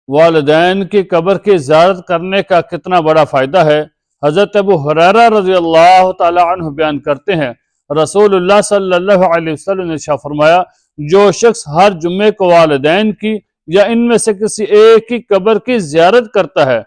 والدین کی قبر کی زیارت کرنے کا کتنا بڑا فائدہ ہے۔ حضرت ابو ہریرہ رضی اللہ تعالی عنہ بیان کرتے ہیں، رسول اللہ صلی اللہ علیہ وسلم نے ارشاد فرمایا، جو شخص ہر جمعے کو والدین کی یا ان میں سے کسی ایک کی قبر کی زیارت کرتا ہے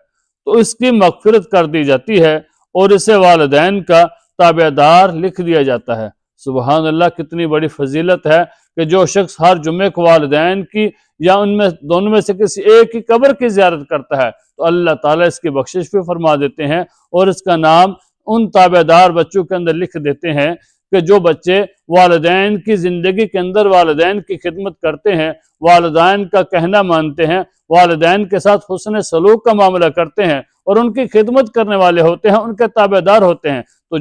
تو اس کی مغفرت کر دی جاتی ہے اور اسے والدین کا تابع دار لکھ دیا جاتا ہے۔ سبحان اللہ، کتنی بڑی فضیلت ہے کہ جو شخص ہر جمعے کو والدین کی یا ان میں دونوں میں سے کسی ایک کی قبر کی زیارت کرتا ہے تو اللہ تعالیٰ اس کی بخشش بھی فرما دیتے ہیں اور اس کا نام ان تابع دار بچوں کے اندر لکھ دیتے ہیں کہ جو بچے والدین کی زندگی کے اندر والدین کی خدمت کرتے ہیں، والدین کا کہنا مانتے ہیں، والدین کے ساتھ حسن سلوک کا معاملہ کرتے ہیں اور ان کی خدمت کرنے والے ہوتے ہیں، ان کے تابع دار ہوتے ہیں، تو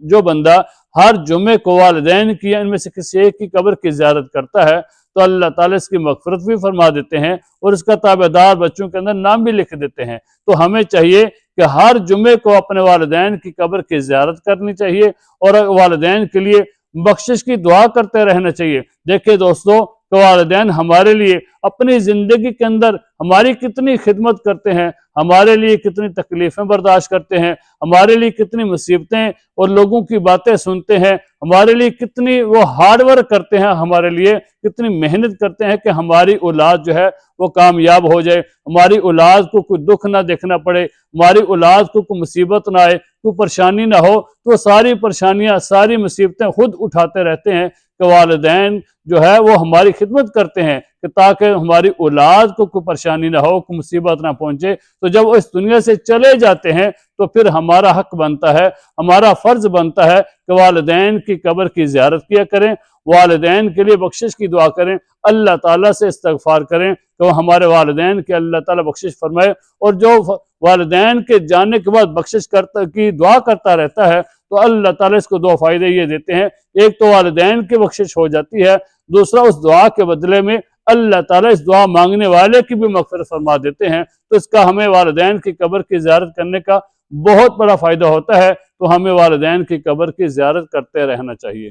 جو بندہ ہر جمعے کو والدین کی یا ان میں سے کسی ایک کی قبر کی زیارت کرتا ہے تو اللہ تعالیٰ اس کی مغفرت بھی فرما دیتے ہیں اور اس کا تابع دار بچوں کے اندر نام بھی لکھ دیتے ہیں۔ تو ہمیں چاہیے کہ ہر جمعے کو اپنے والدین کی قبر کی زیارت کرنی چاہیے اور والدین کے لیے بخشش کی دعا کرتے رہنا چاہیے۔ دیکھیں دوستو کہ والدین ہمارے لیے اپنی زندگی کے اندر ہماری کتنی خدمت کرتے ہیں، ہمارے لیے کتنی تکلیفیں برداشت کرتے ہیں، ہمارے لیے کتنی مصیبتیں اور لوگوں کی باتیں سنتے ہیں، ہمارے لیے کتنی وہ ہارڈ ورک کرتے ہیں، ہمارے لیے کتنی محنت کرتے ہیں کہ ہماری اولاد جو ہے وہ کامیاب ہو جائے، ہماری اولاد کو کوئی دکھ نہ دیکھنا پڑے، ہماری اولاد کو کوئی مصیبت نہ آئے، کوئی پریشانی نہ ہو، تو ساری پریشانیاں ساری مصیبتیں خود اٹھاتے رہتے ہیں کہ والدین جو ہے وہ ہماری خدمت کرتے ہیں کہ تاکہ ہماری اولاد کو کوئی پریشانی نہ ہو، کوئی مصیبت نہ پہنچے۔ تو جب وہ اس دنیا سے چلے جاتے ہیں تو پھر ہمارا حق بنتا ہے، ہمارا فرض بنتا ہے کہ والدین کی قبر کی زیارت کیا کریں، والدین کے لیے بخشش کی دعا کریں، اللہ تعالیٰ سے استغفار کریں کہ وہ ہمارے والدین کے اللہ تعالیٰ بخشش فرمائے۔ اور جو والدین کے جانے کے بعد بخشش کی دعا کرتا رہتا ہے تو اللہ تعالیٰ اس کو دو فائدے یہ دیتے ہیں، ایک تو والدین کی بخشش ہو جاتی ہے، دوسرا اس دعا کے بدلے میں اللہ تعالیٰ اس دعا مانگنے والے کی بھی مغفرت فرما دیتے ہیں۔ تو اس کا ہمیں والدین کی قبر کی زیارت کرنے کا بہت بڑا فائدہ ہوتا ہے، تو ہمیں والدین کی قبر کی زیارت کرتے رہنا چاہیے۔